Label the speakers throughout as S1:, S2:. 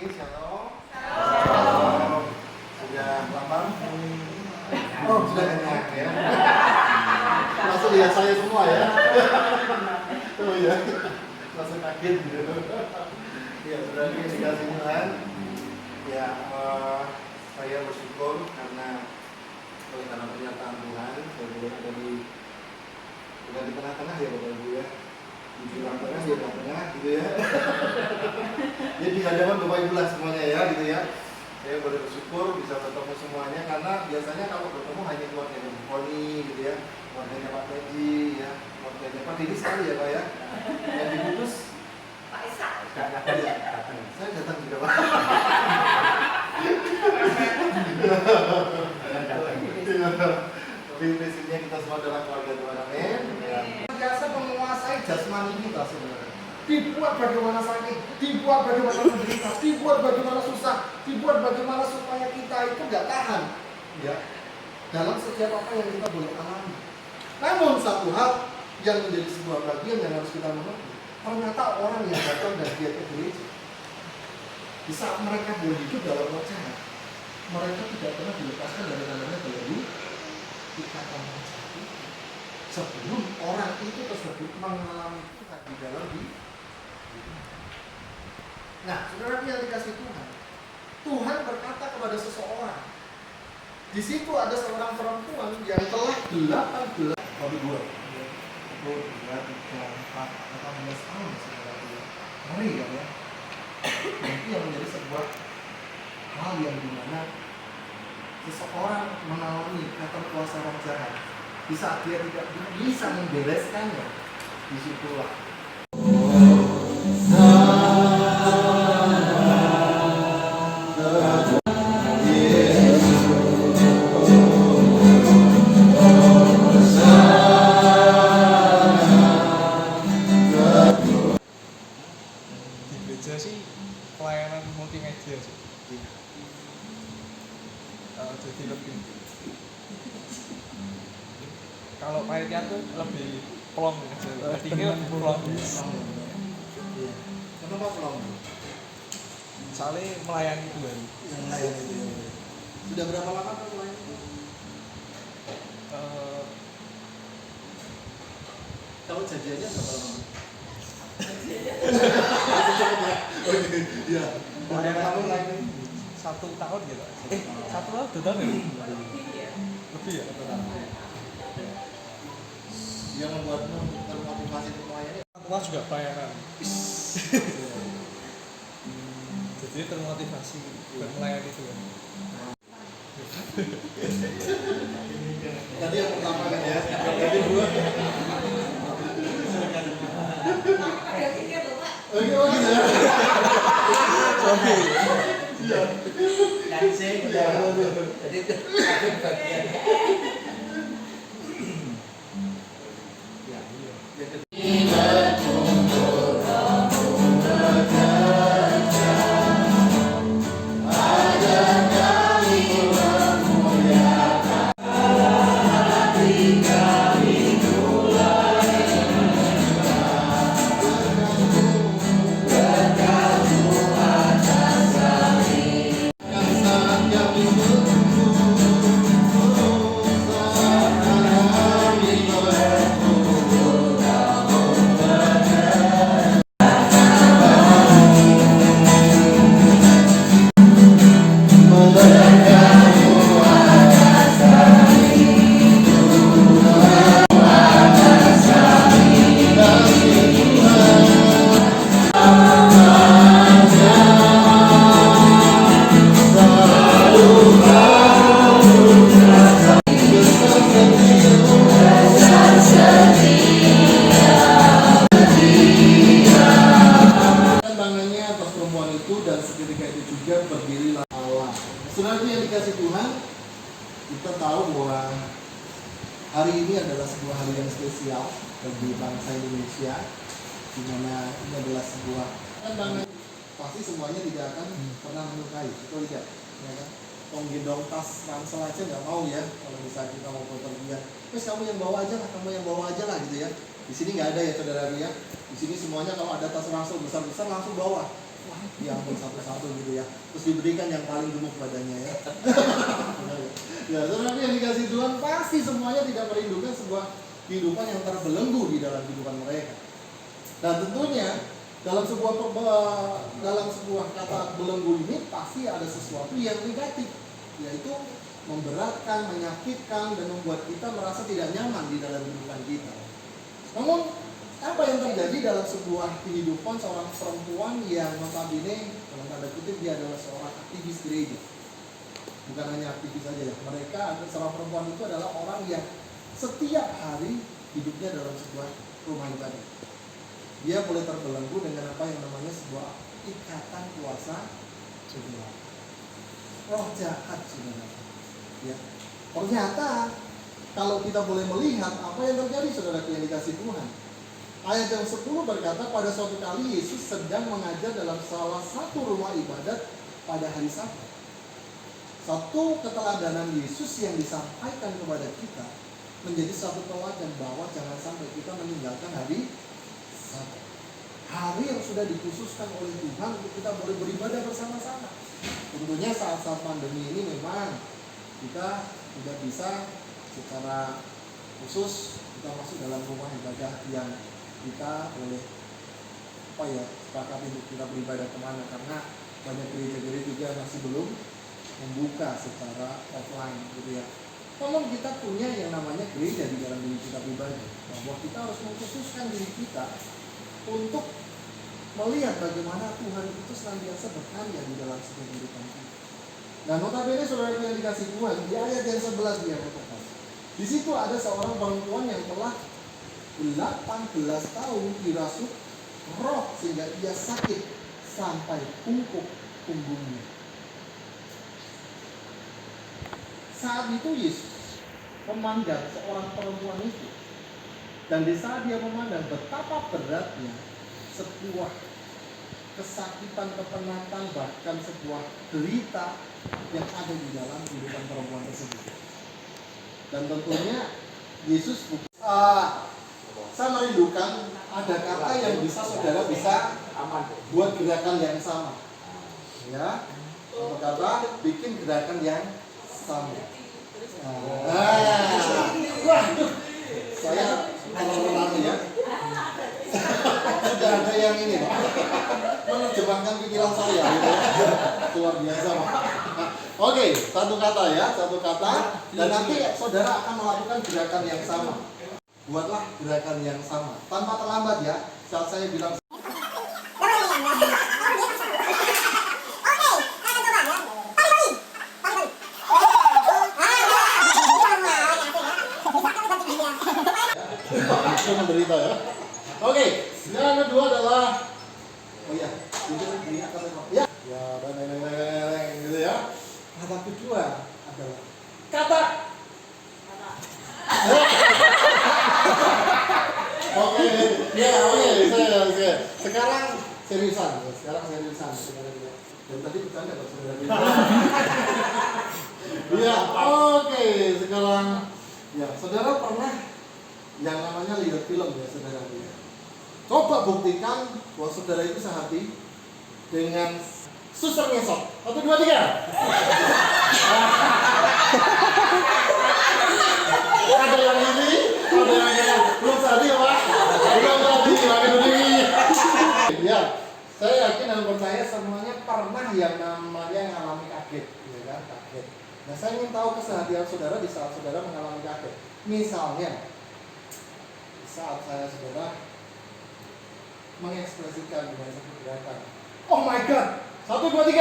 S1: Shalom. Shalom. Sudah lapar? Oh, sudah kenyang ya. Langsung lihat saya semua ya. Oh ya. Langsung kaget gitu. Ya, berarti dikasih Tuhan. Ya, saya bersyukur karena pernyataan Tuhan, saya boleh ada di tengah-tengah ya Bapak Ibu ya. Di tengah-tengah ya tengah gitu ya. Jadi di hadapan Bapak Ibu lah semuanya ya gitu ya. Saya boleh bersyukur bisa bertemu semuanya karena biasanya kalau bertemu hanya keluarganya Bu Koni gitu ya, keluarganya Pak Teji ya, keluarganya Pak Didi sekali ya Pak ya. Yang diputus Pak Isa. Saya datang juga Pak. Tapi prinsipnya kita semua adalah keluarga Tuhan, amin. Biasa menguasai jasmani kita sebenarnya. Dibuat bagaimana sakit, dibuat bagaimana menderita, dibuat bagaimana susah, dibuat bagaimana supaya kita itu nggak tahan, ya, dalam setiap apa yang kita boleh alami. Namun satu hal yang menjadi sebuah bagian yang harus kita mengerti, ternyata orang yang datang dan dia ke gereja, di saat mereka boleh hidup dalam wacana, mereka tidak pernah dilepaskan dari namanya dari ikatan wacana sebelum orang itu tersebut mengalami Tuhan di dalam diri. Nah, saudara yang dikasih Tuhan, Tuhan berkata kepada seseorang. Di situ ada seorang perempuan yang telah 18 tahun, 18 tahun saudara. Ngeri kan ya? Dan itu yang menjadi sebuah hal yang dimana seseorang mengalami kata kuasa roh jahat. Di saat dia tidak bisa membereskannya, disitulah
S2: sih pelayanan multimedia sih. Jadi lebih kalau panitia tuh lebih plong aja. Ketinggian plong.
S1: Kenapa plong?
S2: Soalnya melayani Tuhan.
S1: Sudah berapa lama Pak melayani? Kalau janjiannya berapa lama? Iya.
S2: Udah kamu lagi 1 tahun gitu. 1 tahun 2 tahun ya? Lebih ya?
S1: Yang membuatmu termotivasi untuk melayani?
S2: Aku juga pelayanan. Jadi termotivasi buat melayani Tuhan.
S1: Tadi yang pertama kan ya, tadi dua. Oke ya. Oke. Iya.
S3: Dari saya jadi aku bagian.
S1: Saudara yang dikasih Tuhan, kita tahu bahwa hari ini adalah sebuah hari yang spesial bagi bangsa Indonesia, di mana ini adalah sebuah pasti semuanya tidak akan pernah menyukai. Kita lihat, ya kan? Gendong tas ransel aja nggak mau ya kalau misalnya kita mau bepergian. Terus kamu yang bawa aja lah, kamu yang bawa aja lah gitu ya. Di sini nggak ada ya saudara ya. Di sini semuanya kalau ada tas ransel besar-besar langsung bawa. wah, diambil satu-satu gitu ya. Terus diberikan yang paling gemuk badannya ya. Ya, tetapi yang dikasih Tuhan pasti semuanya tidak merindukan sebuah kehidupan yang terbelenggu di dalam kehidupan mereka. Dan tentunya dalam sebuah kata belenggu ini pasti ada sesuatu yang negatif, yaitu memberatkan, menyakitkan, dan membuat kita merasa tidak nyaman di dalam kehidupan kita. Namun apa yang terjadi dalam sebuah kehidupan seorang perempuan yang notabene dalam tanda kutip dia adalah seorang aktivis gereja? Bukan hanya aktivis saja ya, mereka seorang perempuan itu adalah orang yang setiap hari hidupnya dalam sebuah rumah ibadah. Dia boleh terbelenggu dengan apa yang namanya sebuah ikatan kuasa gelap, roh jahat, saudara. Ya, ternyata kalau kita boleh melihat apa yang terjadi, saudara yang dikasih Tuhan. Ayat yang 10 berkata, pada suatu kali Yesus sedang mengajar dalam salah satu rumah ibadat pada hari Sabat. Satu keteladanan Yesus yang disampaikan kepada kita menjadi satu teladan bahwa jangan sampai kita meninggalkan hari Sabat. Hari yang sudah dikhususkan oleh Tuhan untuk kita boleh beribadah bersama-sama. Tentunya saat-saat pandemi ini memang kita tidak bisa secara khusus kita masuk dalam rumah ibadah yang kita boleh sepakati untuk kita beribadah kemana, karena banyak gereja-gereja juga masih belum membuka secara offline gitu ya. Namun kita punya yang namanya gereja di dalam diri kita pribadi, bahwa kita harus mengkhususkan diri kita untuk melihat bagaimana Tuhan itu senantiasa berkarya di dalam setiap kehidupan kita. Dan notabene saudara yang dikasih Tuhan, di ayat yang 11 dia katakan, di situ ada seorang perempuan yang telah 18 tahun dirasuk roh sehingga ia sakit sampai pungkuk punggungnya. Saat itu Yesus memandang seorang perempuan itu, dan di saat dia memandang betapa beratnya sebuah kesakitan, kepenatan, bahkan sebuah derita yang ada di dalam kehidupan perempuan tersebut. Dan tentunya Yesus saya merindukan ada kata yang bisa saudara bisa buat gerakan yang sama. Ya, satu kata bikin gerakan yang sama. Waduh, saya kalau ya sudah ada yang ini Pak, menerjemahkan pikiran saya gitu. Luar biasa Pak. Oke, satu kata ya, satu kata, dan nanti saudara akan melakukan gerakan yang sama. Buatlah gerakan yang sama tanpa terlambat ya. Saat saya bilang menderita ya. Oke, yang kedua adalah ya, gitu ya. Kata kedua adalah kata. Oke, saya sekarang seriusan. Dan tadi bercanda Pak saudara. Iya, oke, sekarang ya, saudara pernah yang namanya lihat film ya saudara ya. Coba buktikan bahwa saudara itu sehati dengan suster ngesot. 1, 2, 3. Ada yang ini, ada yang ini. Belum sehati ya Pak? Belum sehati, makin berdiri. Ya, saya yakin dan percaya semuanya pernah yang namanya mengalami kaget, ya kan? Kaget. Nah, saya ingin tahu keseharian saudara di saat saudara mengalami kaget. Misalnya, saat saudara mengekspresikan dengan satu gerakan, oh my god, 1, 2, 3.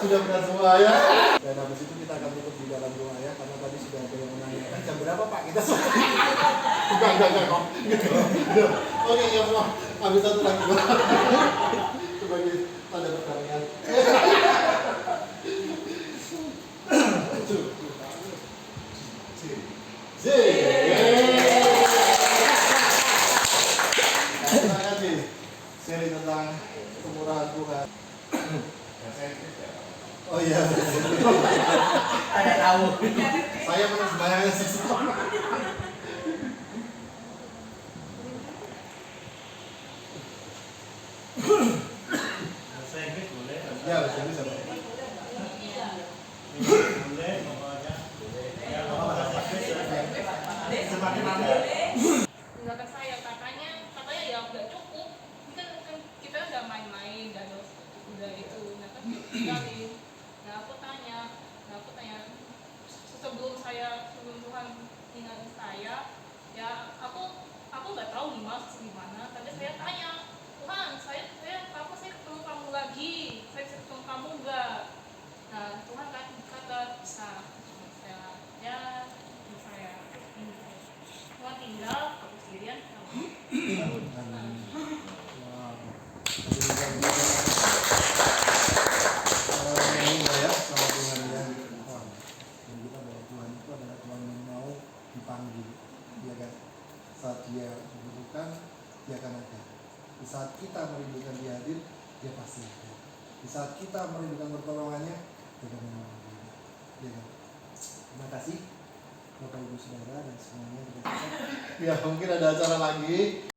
S1: Sudah benar semua ya. Dan habis itu kita akan tutup di dalam doa ya, karena tadi sudah ada yang menanyakan jam berapa Pak kita selesai. Enggak kok. Oke ya semua, habis satu lagi sebagai tanda pertanyaan. Terima kasih. Seri tentang kemurahan Tuhan. Oh iya.
S3: Ada tahu.
S1: Saya pernah sebayangnya sesuatu.
S4: Bahasa Inggris boleh.
S1: Ya, bahasa Inggris apa?
S4: Boleh, pokoknya. Ya, kalau bahasa Inggris semakin lama.
S5: Tindakan saya katanya ya udah cukup. Ini kan kita udah main-main dan udah itu, nah kan tinggalin. Nah aku tanya sebelum Tuhan tinggalin saya, ya aku nggak tahu gimana. Tadi saya tanya Tuhan, saya ketemu kamu lagi, saya bisa ketemu kamu nggak? Nah Tuhan kata bisa. Saya Tuhan tinggal aku sendirian.
S1: Ini ya, sama dengan yang Tuhan. Dan kita bahwa Tuhan itu adalah Tuhan yang mau dipanggil, ya kan? Saat Dia dibutuhkan, Dia akan ada. Di saat kita merindukan Dia hadir, Dia pasti ada. Di saat kita merindukan pertolongannya, Dia akan menolong kita. Ya kan? Terima kasih Bapak Ibu Saudara dan semuanya. Ya mungkin ada acara lagi.